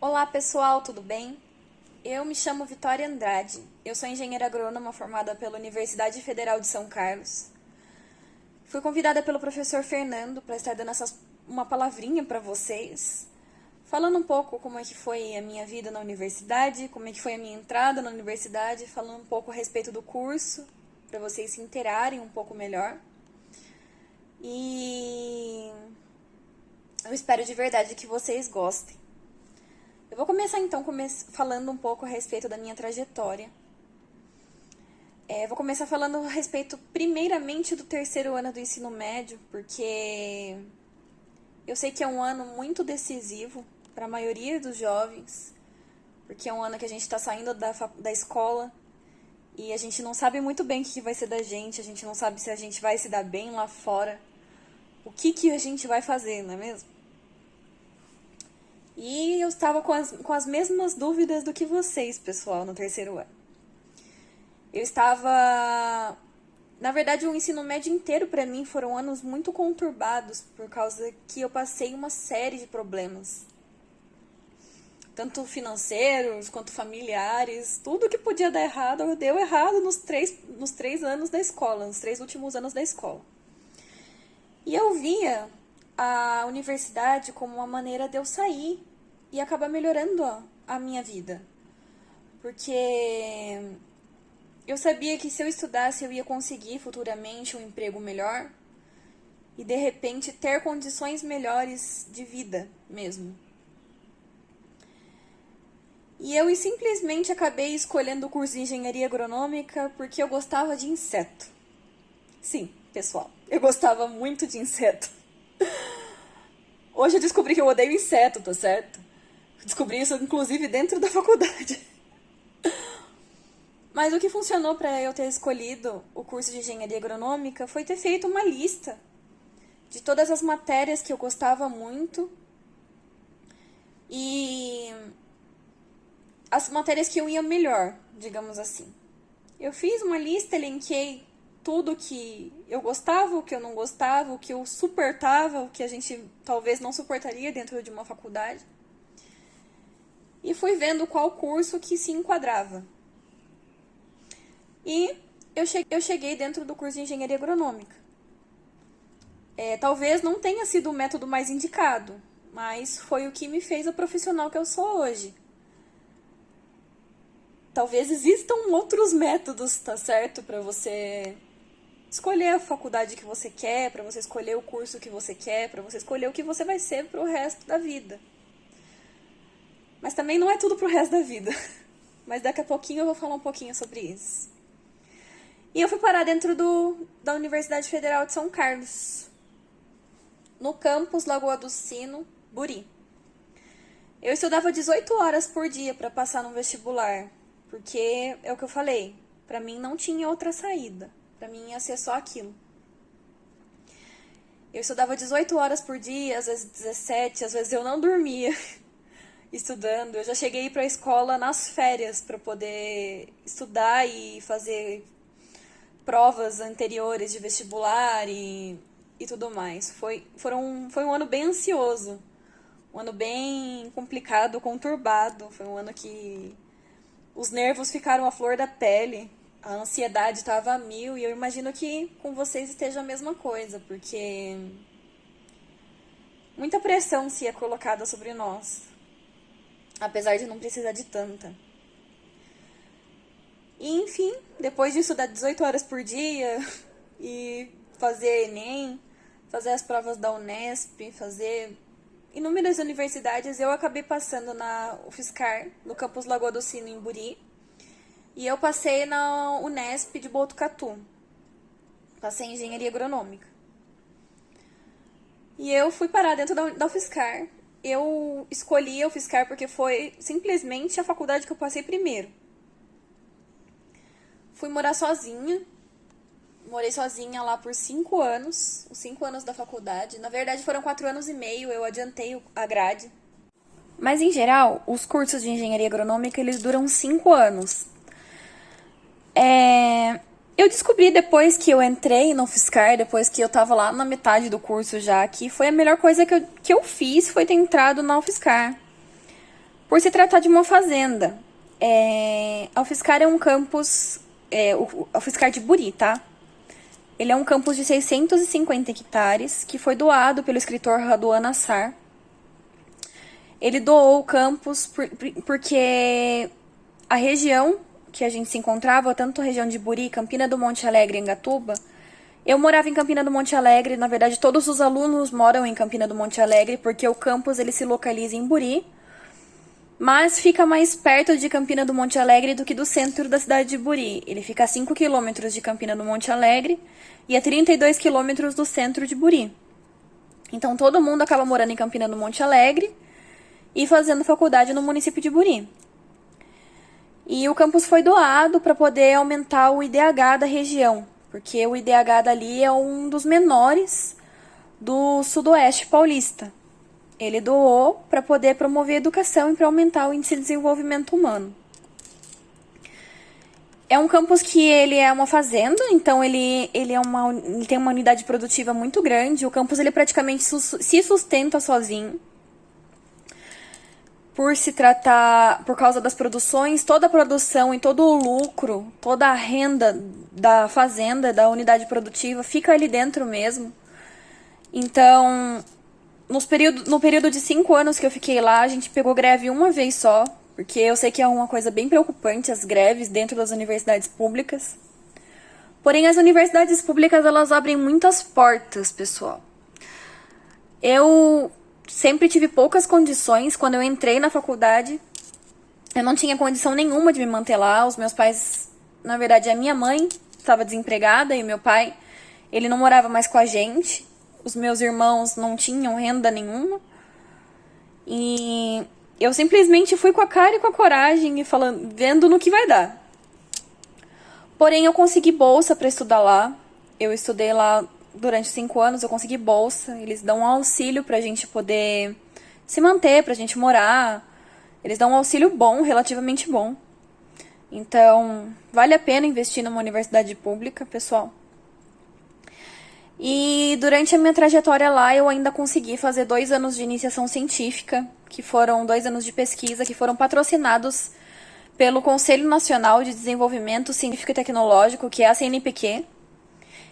Olá pessoal, tudo bem? Eu me chamo Vitória Andrade, eu sou engenheira agrônoma formada pela Universidade Federal de São Carlos. Fui convidada pelo professor Fernando para estar dando uma palavrinha para vocês, falando um pouco como é que foi a minha vida na universidade, como é que foi a minha entrada na universidade, falando um pouco a respeito do curso, para vocês se inteirarem um pouco melhor. E eu espero de verdade que vocês gostem. Eu vou começar então falando um pouco a respeito da minha trajetória. Vou começar falando a respeito primeiramente do terceiro ano do ensino médio, porque eu sei que é um ano muito decisivo para a maioria dos jovens, porque é um ano que a gente está saindo da escola e a gente não sabe muito bem o que vai ser da gente, a gente não sabe se a gente vai se dar bem lá fora, o que a gente vai fazer, não é mesmo? E eu estava com as mesmas dúvidas do que vocês, pessoal, no terceiro ano. Eu estava... Na verdade, o ensino médio inteiro, para mim, foram anos muito conturbados, por causa que eu passei uma série de problemas. Tanto financeiros, quanto familiares. Tudo que podia dar errado, deu errado nos três anos da escola, nos 3 últimos anos da escola. E eu via a universidade como uma maneira de eu sair e acabar melhorando a minha vida. Porque eu sabia que se eu estudasse eu ia conseguir futuramente um emprego melhor e de repente ter condições melhores de vida mesmo. E eu simplesmente acabei escolhendo o curso de engenharia agronômica porque eu gostava de inseto. Sim, pessoal, eu gostava muito de inseto. Hoje eu descobri que eu odeio inseto, tá certo? Descobri isso, inclusive, dentro da faculdade. Mas o que funcionou para eu ter escolhido o curso de engenharia agronômica foi ter feito uma lista de todas as matérias que eu gostava muito e as matérias que eu ia melhor, digamos assim. Eu fiz uma lista, elenquei tudo que eu gostava, o que eu não gostava, o que eu suportava, o que a gente talvez não suportaria dentro de uma faculdade. E fui vendo qual curso que se enquadrava. E eu cheguei dentro do curso de engenharia agronômica. Talvez não tenha sido o método mais indicado, mas foi o que me fez a profissional que eu sou hoje. Talvez existam outros métodos, tá certo? Para você escolher a faculdade que você quer, para você escolher o curso que você quer, para você escolher o que você vai ser pro resto da vida. Mas também não é tudo pro resto da vida. Mas daqui a pouquinho eu vou falar um pouquinho sobre isso. E eu fui parar dentro da Universidade Federal de São Carlos, no campus Lagoa do Sino, Buri. Eu estudava 18 horas por dia para passar no vestibular, porque é o que eu falei, para mim não tinha outra saída, para mim ia ser só aquilo. Eu estudava 18 horas por dia, às vezes 17, às vezes eu não dormia estudando. Eu já cheguei para a escola nas férias para poder estudar e fazer provas anteriores de vestibular e tudo mais. Foi um ano bem ansioso, um ano bem complicado, conturbado. Foi um ano que os nervos ficaram à flor da pele, a ansiedade estava a mil, e eu imagino que com vocês esteja a mesma coisa, porque muita pressão se é colocada sobre nós, apesar de não precisar de tanta. E, enfim, depois de estudar 18 horas por dia e fazer Enem, fazer as provas da Unesp, fazer inúmeras universidades, eu acabei passando na UFSCar, no campus Lagoa do Sino, em Buri, e eu passei na Unesp de Botucatu. Passei em engenharia agronômica. E eu fui parar dentro da UFSCar. Eu escolhi a UFSCar porque foi simplesmente a faculdade que eu passei primeiro. Fui morar sozinha. Morei sozinha lá por 5 anos, os 5 anos da faculdade. Na verdade, foram 4 anos e meio, eu adiantei a grade. Mas, em geral, os cursos de engenharia agronômica, eles duram 5 anos. Eu descobri depois que eu entrei no UFSCar, depois que eu tava lá na metade do curso já, que foi a melhor coisa que eu fiz, foi ter entrado na UFSCar. Por se tratar de uma fazenda, a UFSCar é um campus, a UFSCar de Buri, tá? Ele é um campus de 650 hectares, que foi doado pelo escritor Raduan Nassar. Ele doou o campus porque a região que a gente se encontrava, tanto a região de Buri, Campina do Monte Alegre e Engatuba, eu morava em Campina do Monte Alegre, na verdade todos os alunos moram em Campina do Monte Alegre, porque o campus ele se localiza em Buri, mas fica mais perto de Campina do Monte Alegre do que do centro da cidade de Buri. Ele fica a 5 quilômetros de Campina do Monte Alegre e a 32 quilômetros do centro de Buri. Então todo mundo acaba morando em Campina do Monte Alegre e fazendo faculdade no município de Buri. E o campus foi doado para poder aumentar o IDH da região, porque o IDH dali é um dos menores do sudoeste paulista. Ele doou para poder promover a educação e para aumentar o índice de desenvolvimento humano. É um campus que ele é uma fazenda, então ele tem uma unidade produtiva muito grande. O campus ele praticamente se sustenta sozinho. Por causa das produções, toda a produção e todo o lucro, toda a renda da fazenda, da unidade produtiva, fica ali dentro mesmo. Então, no período de 5 anos que eu fiquei lá, a gente pegou greve uma vez só, porque eu sei que é uma coisa bem preocupante as greves dentro das universidades públicas. Porém, as universidades públicas, elas abrem muitas portas, pessoal. Eu sempre tive poucas condições quando eu entrei na faculdade. Eu não tinha condição nenhuma de me manter lá. Os meus pais, na verdade, a minha mãe estava desempregada e o meu pai, ele não morava mais com a gente. Os meus irmãos não tinham renda nenhuma. E eu simplesmente fui com a cara e com a coragem e vendo no que vai dar. Porém, eu consegui bolsa para estudar lá. Eu estudei lá durante 5 anos, eu consegui bolsa. Eles dão um auxílio pra gente poder se manter, pra gente morar. Eles dão um auxílio bom, relativamente bom. Então, vale a pena investir numa universidade pública, pessoal. E durante a minha trajetória lá, eu ainda consegui fazer 2 anos de iniciação científica, que foram 2 anos de pesquisa, que foram patrocinados pelo Conselho Nacional de Desenvolvimento Científico e Tecnológico, que é a CNPq.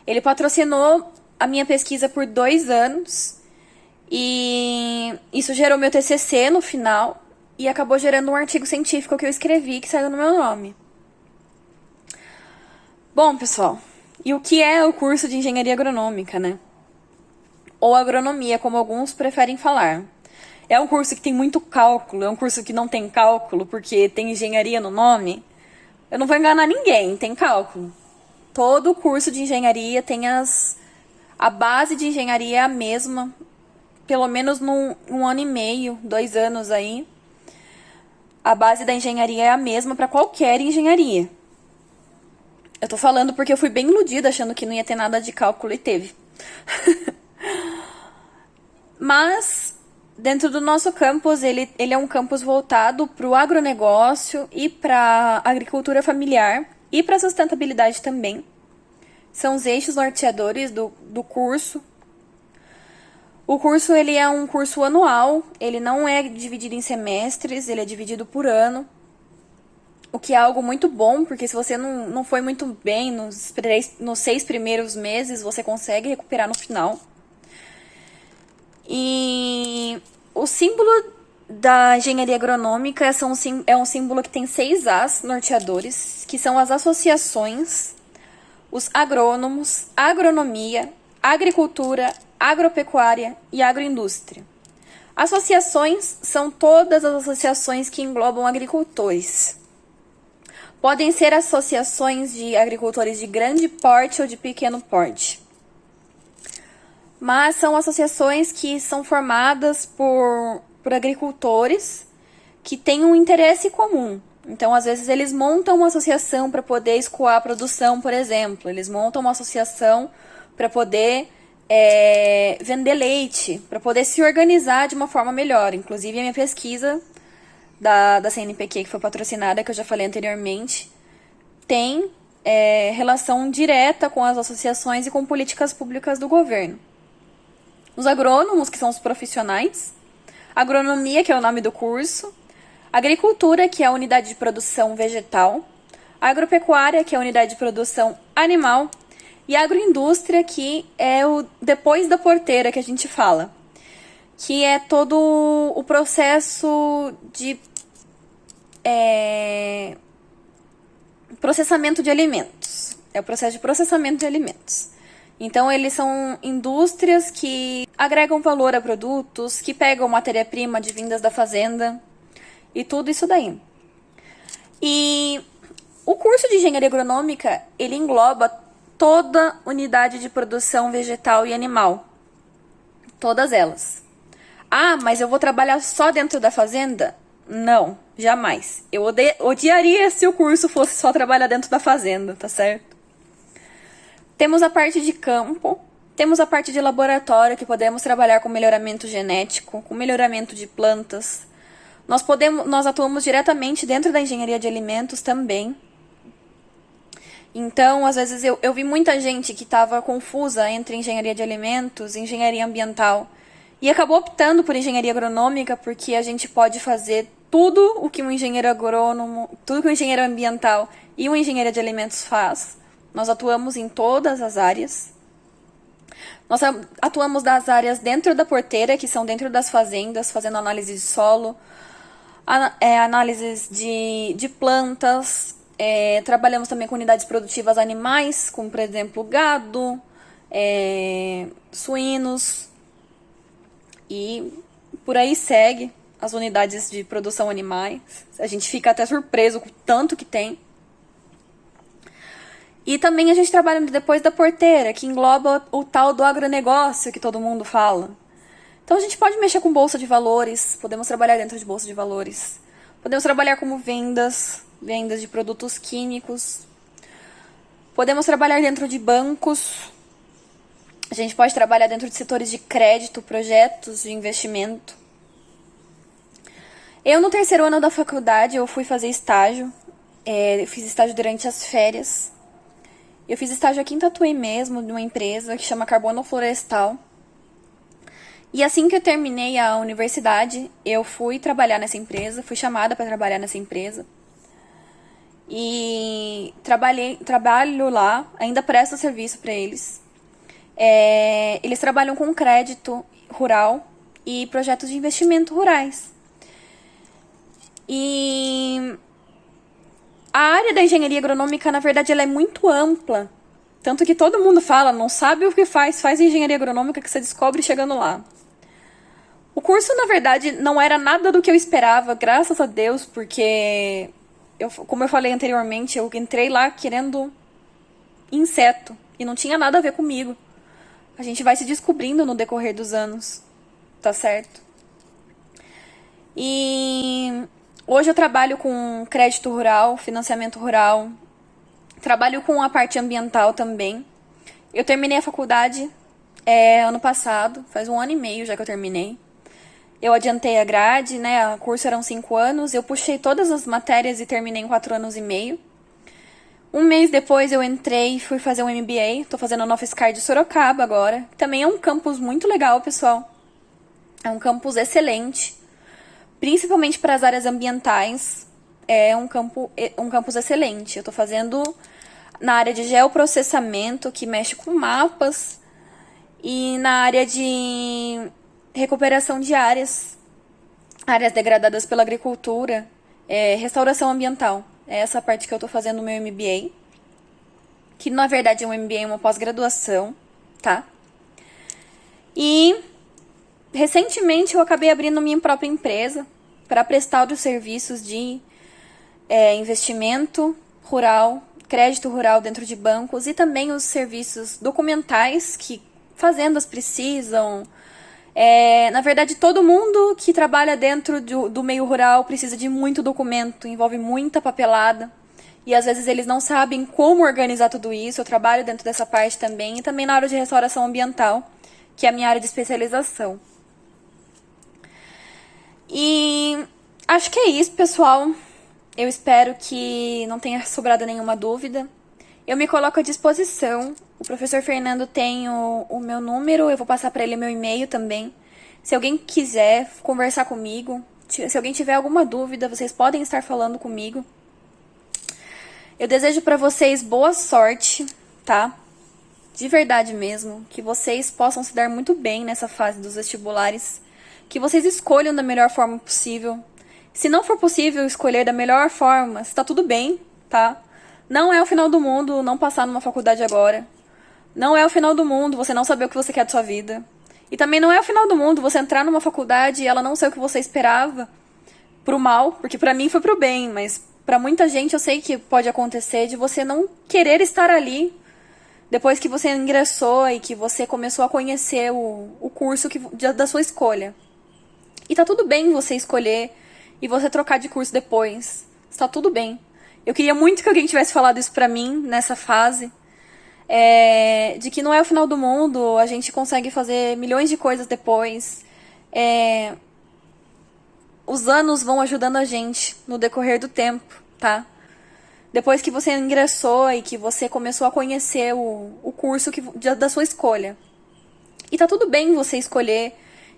Ele patrocinou a minha pesquisa por 2 anos, e isso gerou meu TCC no final, e acabou gerando um artigo científico que eu escrevi, que saiu no meu nome. Bom, pessoal, e o que é o curso de engenharia agronômica, né? Ou agronomia, como alguns preferem falar. É um curso que tem muito cálculo, é um curso que não tem cálculo, porque tem engenharia no nome? Eu não vou enganar ninguém, tem cálculo. Todo curso de engenharia tem a base de engenharia é a mesma, pelo menos num ano e meio, 2 anos aí. A base da engenharia é a mesma para qualquer engenharia. Eu tô falando porque eu fui bem iludida achando que não ia ter nada de cálculo e teve. Mas, dentro do nosso campus, ele é um campus voltado para o agronegócio e para a agricultura familiar e para a sustentabilidade também. São os eixos norteadores do curso. O curso ele é um curso anual, ele não é dividido em semestres, ele é dividido por ano. O que é algo muito bom, porque se você não foi muito bem nos 6 primeiros meses, você consegue recuperar no final. E o símbolo da engenharia agronômica é um símbolo que tem 6 As norteadores, que são as associações, os agrônomos, agronomia, agricultura, agropecuária e agroindústria. Associações são todas as associações que englobam agricultores. Podem ser associações de agricultores de grande porte ou de pequeno porte. Mas são associações que são formadas por agricultores que têm um interesse comum. Então, às vezes, eles montam uma associação para poder escoar a produção, por exemplo. Eles montam uma associação para poder vender leite, para poder se organizar de uma forma melhor. Inclusive, a minha pesquisa da CNPq, que foi patrocinada, que eu já falei anteriormente, tem relação direta com as associações e com políticas públicas do governo. Os agrônomos, que são os profissionais, agronomia, que é o nome do curso, Agricultura, que é a unidade de produção vegetal. Agropecuária, que é a unidade de produção animal. E agroindústria, que é o depois da porteira que a gente fala, que é todo o processo de processamento de alimentos. É o processo de processamento de alimentos. Então, eles são indústrias que agregam valor a produtos, que pegam matéria-prima de vindas da fazenda e tudo isso daí. E o curso de engenharia agronômica, ele engloba toda unidade de produção vegetal e animal. Todas elas. Ah, mas eu vou trabalhar só dentro da fazenda? Não, jamais. Eu odiaria se o curso fosse só trabalhar dentro da fazenda, tá certo? Temos a parte de campo, temos a parte de laboratório, que podemos trabalhar com melhoramento genético, com melhoramento de plantas. Nós atuamos diretamente dentro da engenharia de alimentos também. Então, às vezes, eu vi muita gente que estava confusa entre engenharia de alimentos e engenharia ambiental. E acabou optando por engenharia agronômica, porque a gente pode fazer tudo o que um engenheiro agrônomo, tudo que um engenheiro ambiental e um engenheiro de alimentos faz. Nós atuamos em todas as áreas. Nós atuamos das áreas dentro da porteira, que são dentro das fazendas, fazendo análise de solo, análises de plantas. Trabalhamos também com unidades produtivas animais, como, por exemplo, gado, suínos, e por aí segue as unidades de produção animais. A gente fica até surpreso com o tanto que tem. E também a gente trabalha depois da porteira, que engloba o tal do agronegócio que todo mundo fala. Então a gente pode mexer com bolsa de valores, podemos trabalhar dentro de bolsa de valores. Podemos trabalhar como vendas de produtos químicos. Podemos trabalhar dentro de bancos. A gente pode trabalhar dentro de setores de crédito, projetos de investimento. Eu, no terceiro ano da faculdade, eu fui fazer estágio. Eu fiz estágio durante as férias. Eu fiz estágio aqui em Tatuí mesmo, numa empresa que chama Carbono Florestal. E assim que eu terminei a universidade, eu fui trabalhar nessa empresa, fui chamada para trabalhar nessa empresa. E trabalho lá, ainda presto serviço para eles. Eles trabalham com crédito rural e projetos de investimento rurais. E a área da engenharia agronômica, na verdade, ela é muito ampla. Tanto que todo mundo fala, não sabe o que faz engenharia agronômica que você descobre chegando lá. O curso, na verdade, não era nada do que eu esperava, graças a Deus, porque, como eu falei anteriormente, eu entrei lá querendo inseto e não tinha nada a ver comigo. A gente vai se descobrindo no decorrer dos anos, tá certo? E hoje eu trabalho com crédito rural, financiamento rural, trabalho com a parte ambiental também. Eu terminei a faculdade ano passado, faz 1 ano e meio já que eu terminei. Eu adiantei a grade, né? O curso eram 5 anos, eu puxei todas as matérias e terminei em 4 anos e meio. 1 mês depois eu entrei e fui fazer um MBA, tô fazendo no UFSCar de Sorocaba agora. Também é um campus muito legal, pessoal. É um campus excelente, principalmente para as áreas ambientais. É um campus excelente. Eu tô fazendo na área de geoprocessamento, que mexe com mapas, e na área de recuperação de áreas degradadas pela agricultura, restauração ambiental. É essa parte que eu tô fazendo no meu MBA, que na verdade é um MBA, uma pós-graduação, tá? E recentemente eu acabei abrindo minha própria empresa para prestar os serviços de investimento rural, crédito rural dentro de bancos e também os serviços documentais que fazendas precisam. Na verdade, todo mundo que trabalha dentro do meio rural precisa de muito documento, envolve muita papelada. E às vezes eles não sabem como organizar tudo isso. Eu trabalho dentro dessa parte também. E também na área de restauração ambiental, que é a minha área de especialização. E acho que é isso, pessoal. Eu espero que não tenha sobrado nenhuma dúvida. Eu me coloco à disposição. O professor Fernando tem o meu número, eu vou passar para ele meu e-mail também. Se alguém quiser conversar comigo Se alguém tiver alguma dúvida, vocês podem estar falando comigo. Eu desejo para vocês boa sorte, tá? De verdade mesmo, que vocês possam se dar muito bem nessa fase dos vestibulares, que vocês escolham da melhor forma possível. Se não for possível escolher da melhor forma, está tudo bem, tá? Não é o final do mundo não passar numa faculdade agora. Não é o final do mundo você não saber o que você quer da sua vida. E também não é o final do mundo você entrar numa faculdade e ela não ser o que você esperava pro mal, porque pra mim foi pro bem, mas pra muita gente eu sei que pode acontecer de você não querer estar ali depois que você ingressou e que você começou a conhecer o curso da sua escolha. E tá tudo bem você escolher e você trocar de curso depois. Está tudo bem. Eu queria muito que alguém tivesse falado isso pra mim nessa fase. De que não é o final do mundo, a gente consegue fazer milhões de coisas depois. Os anos vão ajudando a gente no decorrer do tempo, tá? Depois que você ingressou e que você começou a conhecer o curso da sua escolha. E tá tudo bem você escolher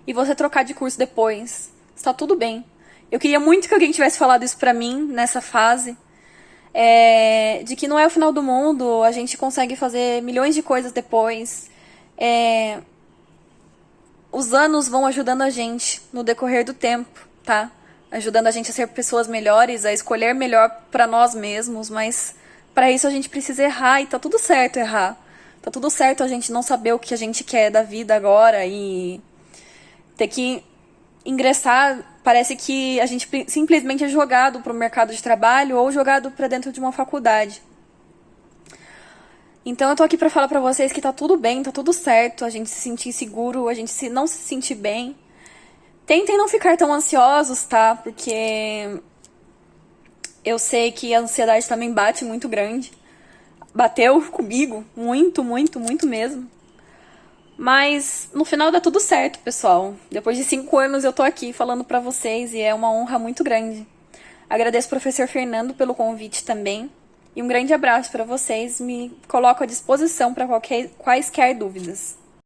e você trocar de curso depois. Está tudo bem. Eu queria muito que alguém tivesse falado isso pra mim nessa fase. De que não é o final do mundo, a gente consegue fazer milhões de coisas depois. Os anos vão ajudando a gente no decorrer do tempo, tá? Ajudando a gente a ser pessoas melhores, a escolher melhor pra nós mesmos, mas pra isso a gente precisa errar e tá tudo certo errar. Tá tudo certo a gente não saber o que a gente quer da vida agora e ter que ingressar. Parece que a gente simplesmente é jogado pro mercado de trabalho ou jogado pra dentro de uma faculdade. Então eu tô aqui pra falar pra vocês que tá tudo bem, tá tudo certo, a gente se sentir seguro, a gente não se sentir bem. Tentem não ficar tão ansiosos, tá? Porque eu sei que a ansiedade também bate muito grande. Bateu comigo, muito, muito, muito mesmo. Mas no final dá tudo certo, pessoal. Depois de 5 anos eu tô aqui falando pra vocês e é uma honra muito grande. Agradeço ao professor Fernando pelo convite também. E um grande abraço pra vocês. Me coloco à disposição para quaisquer dúvidas.